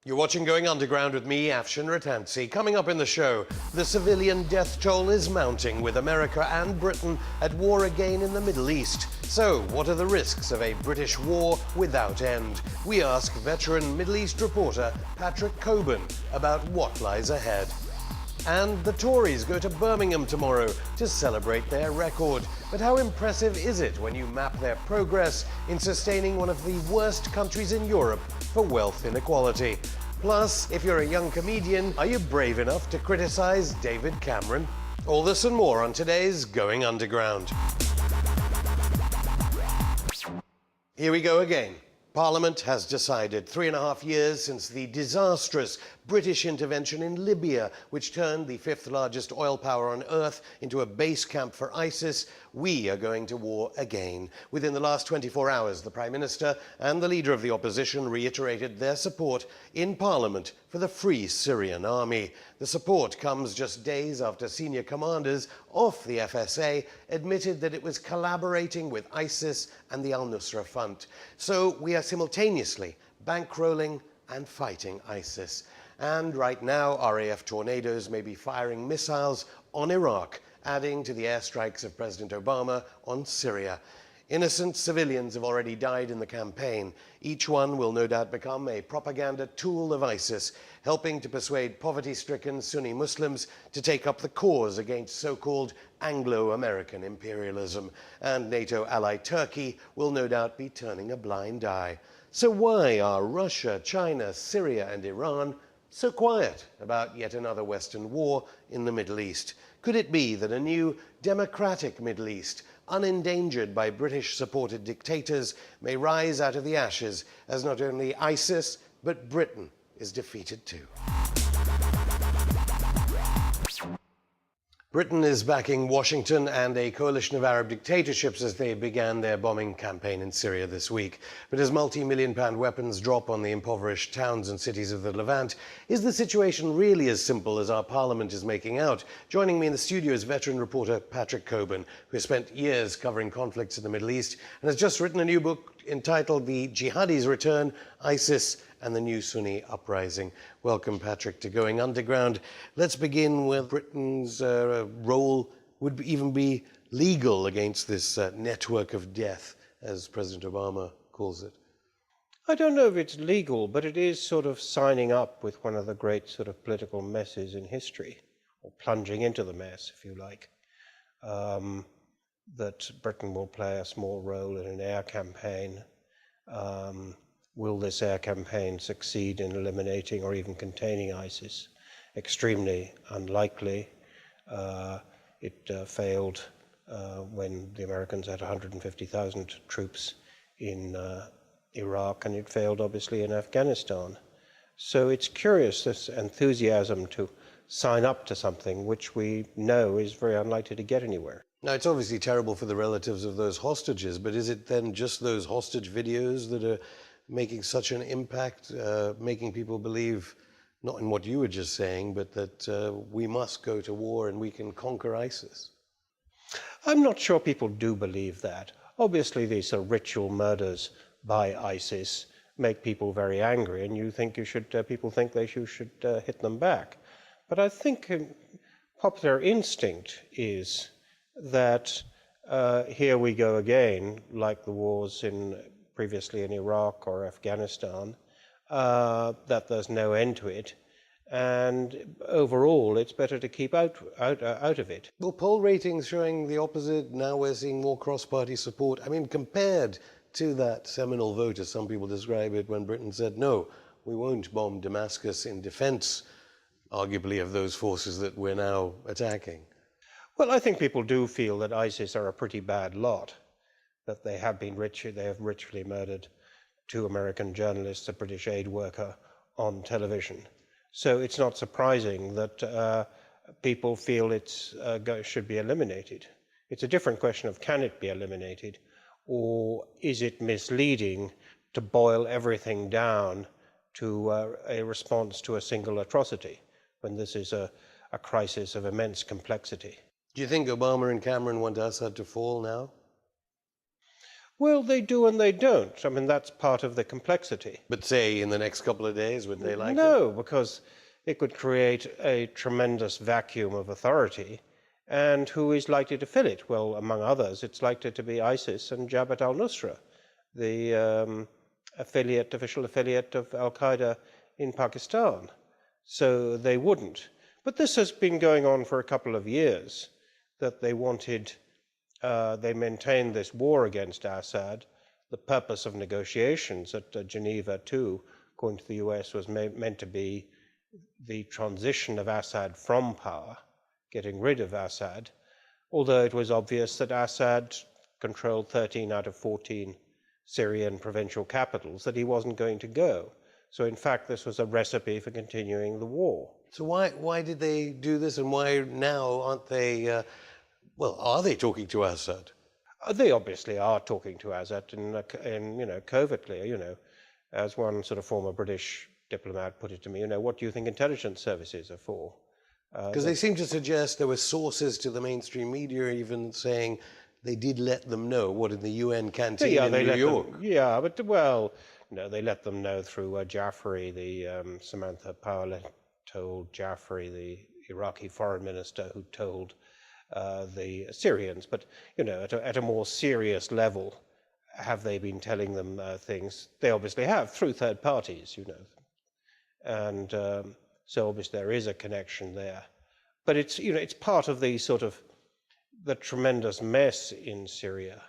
You're watching Going Underground with me, Afshin Rattansi. Coming up in the show, the civilian death toll is mounting with America and Britain at war again in the Middle East. So, what are the risks of a British war without end? We ask veteran Middle East reporter Patrick Cockburn about what lies ahead. And the Tories go to Birmingham tomorrow to celebrate their record. But how impressive is it when you map their progress in sustaining one of the worst countries in Europe for wealth inequality? Plus, if you're a young comedian, are you brave enough to criticize David Cameron? All this and more on today's Going Underground. Here we go again. Parliament has decided 3.5 years since the disastrous British intervention in Libya, which turned the fifth largest oil power on earth into a base camp for ISIS, we are going to war again. Within the last 24 hours, the Prime Minister and the Leader of the Opposition reiterated their support in Parliament for the Free Syrian Army. The support comes just days after senior commanders of the FSA admitted that it was collaborating with ISIS and the al-Nusra Front. So we are simultaneously bankrolling and fighting ISIS. And right now, RAF Tornadoes may be firing missiles on Iraq, adding to the airstrikes of President Obama on Syria. Innocent civilians have already died in the campaign. Each one will no doubt become a propaganda tool of ISIS, helping to persuade poverty-stricken Sunni Muslims to take up the cause against so-called Anglo-American imperialism. And NATO ally Turkey will no doubt be turning a blind eye. So why are Russia, China, Syria and Iran so quiet about yet another Western war in the Middle East? Could it be that a new democratic Middle East, unendangered by British-supported dictators, may rise out of the ashes as not only ISIS, but Britain is defeated too? Britain is backing Washington and a coalition of Arab dictatorships as they began their bombing campaign in Syria this week. But as multi-million-pound weapons drop on the impoverished towns and cities of the Levant, is the situation really as simple as our Parliament is making out? Joining me in the studio is veteran reporter Patrick Cockburn, who has spent years covering conflicts in the Middle East and has just written a new book entitled The Jihadis Return, ISIS and the New Sunni Uprising. Welcome, Patrick, to Going Underground. Let's begin with Britain's role. Would even be legal against this network of death, as President Obama calls it? I don't know if it's legal, but it is sort of signing up with one of the great sort of political messes in history, or plunging into the mess, if you like, that Britain will play a small role in an air campaign. Will this air campaign succeed in eliminating or even containing ISIS? Extremely unlikely. It failed when the Americans had 150,000 troops in Iraq, and it failed obviously in Afghanistan. So it's curious, this enthusiasm to sign up to something which we know is very unlikely to get anywhere. Now, it's obviously terrible for the relatives of those hostages, but is it then just those hostage videos that are making such an impact, making people believe, not in what you were just saying, but that we must go to war and we can conquer ISIS? I'm not sure people do believe that. Obviously, these sort of ritual murders by ISIS make people very angry, and you think you should, people think you should hit them back. But I think popular instinct is that here we go again, like the wars previously in Iraq or Afghanistan, that there's no end to it, and overall it's better to keep out of it. Well, poll ratings showing the opposite. Now we're seeing more cross-party support. I mean, compared to that seminal vote, as some people describe it, when Britain said, no, we won't bomb Damascus in defense, arguably, of those forces that we're now attacking. Well, I think people do feel that ISIS are a pretty bad lot, that they have ritually murdered 2 American journalists, a British aid worker, on television. So it's not surprising that people feel it should be eliminated. It's a different question of, can it be eliminated, or is it misleading to boil everything down to a response to a single atrocity, when this is a crisis of immense complexity. Do you think Obama and Cameron want Assad to fall now? Well, they do and they don't. I mean, that's part of the complexity. But say in the next couple of days, would they like it? No, because it could create a tremendous vacuum of authority. And who is likely to fill it? Well, among others, it's likely to be ISIS and Jabhat al-Nusra, the official affiliate of al-Qaeda in Pakistan. So they wouldn't. But this has been going on for a couple of years, that they maintained this war against Assad. The purpose of negotiations at Geneva, too, according to the US, was meant to be the transition of Assad from power, getting rid of Assad, although it was obvious that Assad controlled 13 out of 14 Syrian provincial capitals, that he wasn't going to go. So in fact, this was a recipe for continuing the war. So why did they do this, and why now aren't they, are they talking to Assad? They obviously are talking to Assad covertly, as one sort of former British diplomat put it to me, what do you think intelligence services are for? Because they seem to suggest there were sources to the mainstream media even saying they did let them know, what, in the UN canteen in New York? They let them know through Jaffrey, the Samantha Power told Jaffrey, the Iraqi foreign minister, who told the Syrians. But, at a more serious level, have they been telling them things? They obviously have, through third parties, And so obviously there is a connection there. But it's part of the tremendous mess in Syria,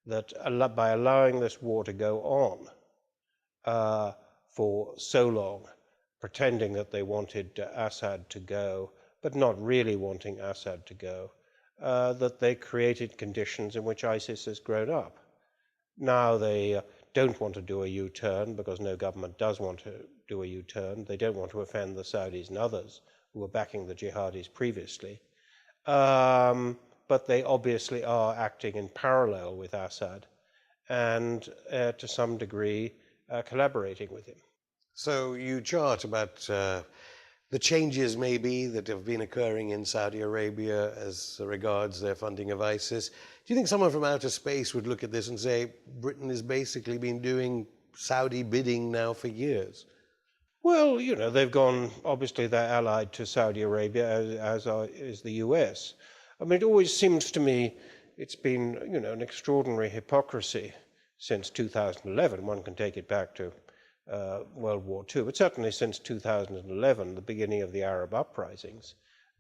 that by allowing this war to go on for so long, pretending that they wanted Assad to go, but not really wanting Assad to go, that they created conditions in which ISIS has grown up. Now they don't want to do a U-turn, because no government does want to do a U-turn. They don't want to offend the Saudis and others who were backing the jihadis previously. But they obviously are acting in parallel with Assad and to some degree collaborating with him. So you chart about the changes maybe that have been occurring in Saudi Arabia as regards their funding of ISIS. Do you think someone from outer space would look at this and say Britain has basically been doing Saudi bidding now for years? Well, they've gone, obviously they're allied to Saudi Arabia, as is the US. I mean, it always seems to me it's been, an extraordinary hypocrisy since 2011. One can take it back to World War II, but certainly since 2011, the beginning of the Arab uprisings,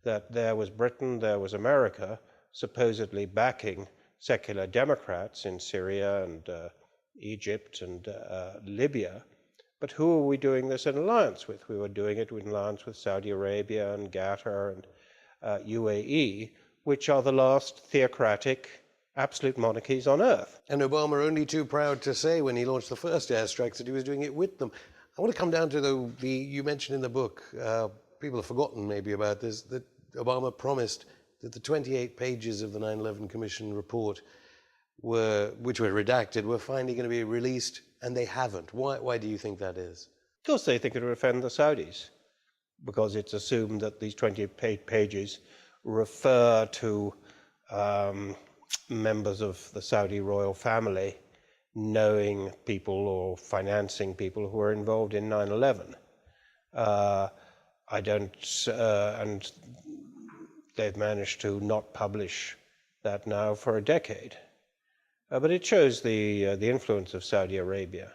that there was Britain, there was America, supposedly backing secular democrats in Syria and Egypt and Libya. But who are we doing this in alliance with? We were doing it in alliance with Saudi Arabia and Qatar and UAE, which are the last theocratic absolute monarchies on earth. And Obama only too proud to say when he launched the first airstrikes that he was doing it with them. I want to come down to the you mentioned in the book, people have forgotten maybe about this, that Obama promised that the 28 pages of the 9/11 Commission report which were redacted, were finally going to be released, and they haven't. Why do you think that is? Because they think it will offend the Saudis, because it's assumed that these 28 pages refer to members of the Saudi royal family knowing people or financing people who are involved in 9/11. And they've managed to not publish that now for a decade. But it shows the influence of Saudi Arabia.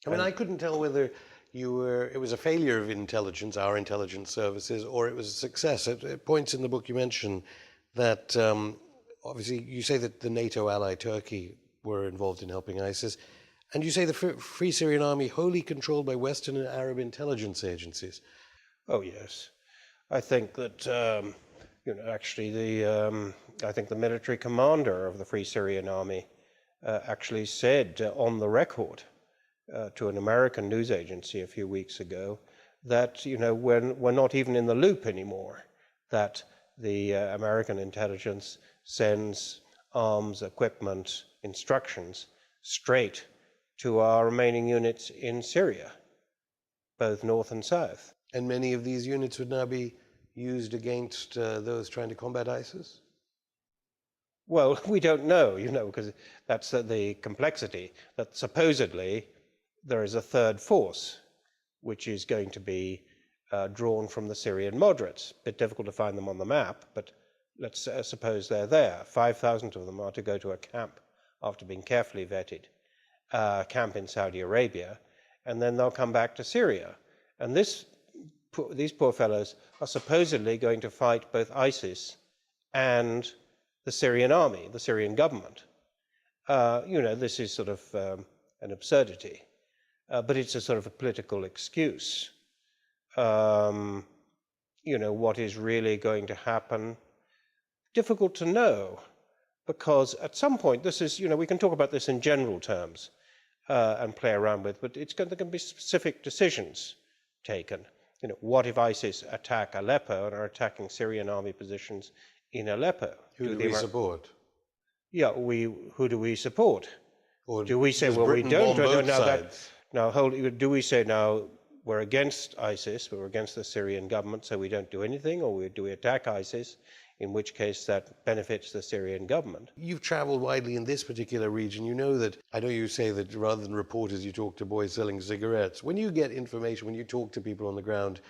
I mean, I couldn't tell whether it was a failure of intelligence, our intelligence services, or it was a success. At points in the book you mention that, obviously, you say that the NATO ally Turkey were involved in helping ISIS, and you say the Free Syrian Army wholly controlled by Western and Arab intelligence agencies. Oh, yes. I think that, actually, I think the military commander of the Free Syrian Army actually said on the record to an American news agency a few weeks ago that, we're not even in the loop anymore, that the American intelligence sends arms, equipment, instructions straight to our remaining units in Syria, both north and south. And many of these units would now be used against those trying to combat ISIS? Well, we don't know, because that's the complexity, that supposedly there is a third force, which is going to be drawn from the Syrian moderates. A bit difficult to find them on the map, but let's suppose they're there. 5,000 of them are to go to a camp after being carefully vetted, camp in Saudi Arabia, and then they'll come back to Syria. And these poor fellows are supposedly going to fight both ISIS and the Syrian army, the Syrian government. This is sort of an absurdity, but it's a sort of a political excuse. What is really going to happen? Difficult to know, because at some point, this is, we can talk about this in general terms and play around with, but there can be specific decisions taken. What if ISIS attack Aleppo and are attacking Syrian army positions in Aleppo? Who do we support? Yeah, who do we support? Or do we say, well, Britain we don't? bomb both sides? Do we say now we're against ISIS, we're against the Syrian government, so we don't do anything, or do we attack ISIS, in which case that benefits the Syrian government? You've traveled widely in this particular region. You know that, I know you say that rather than reporters, you talk to boys selling cigarettes. When you get information, when you talk to people on the ground,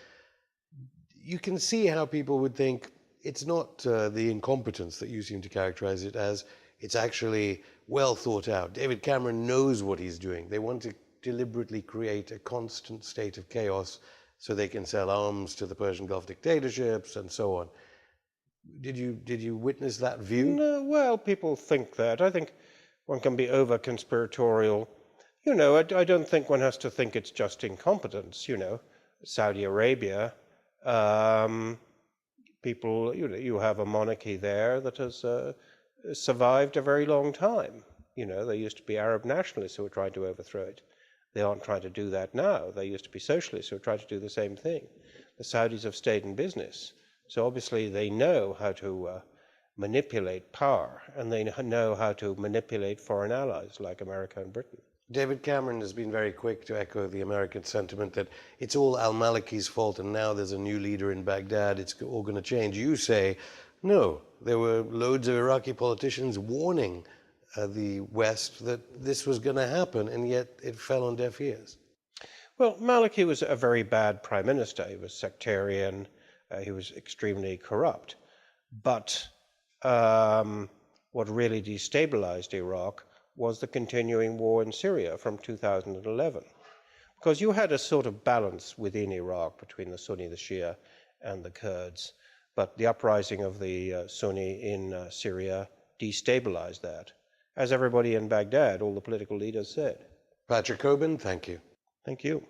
you can see how people would think it's not the incompetence that you seem to characterize it as. It's actually well thought out. David Cameron knows what he's doing. They want to deliberately create a constant state of chaos so they can sell arms to the Persian Gulf dictatorships and so on. Did you witness that view? No, well, people think that. I think one can be over conspiratorial. I don't think one has to think it's just incompetence. Saudi Arabia, you have a monarchy there that has survived a very long time. There used to be Arab nationalists who were trying to overthrow it. They aren't trying to do that now. There used to be socialists who are trying to do the same thing. The Saudis have stayed in business. So obviously they know how to manipulate power, and they know how to manipulate foreign allies like America and Britain. David Cameron has been very quick to echo the American sentiment that it's all al-Maliki's fault and now there's a new leader in Baghdad, it's all going to change. You say, no, there were loads of Iraqi politicians warning the West that this was going to happen, and yet it fell on deaf ears. Well, Maliki was a very bad prime minister. He was sectarian, he was extremely corrupt. But what really destabilized Iraq was the continuing war in Syria from 2011. Because you had a sort of balance within Iraq between the Sunni, the Shia, and the Kurds. But the uprising of the Sunni in Syria destabilized that. As everybody in Baghdad, all the political leaders said. Patrick Cockburn, thank you. Thank you.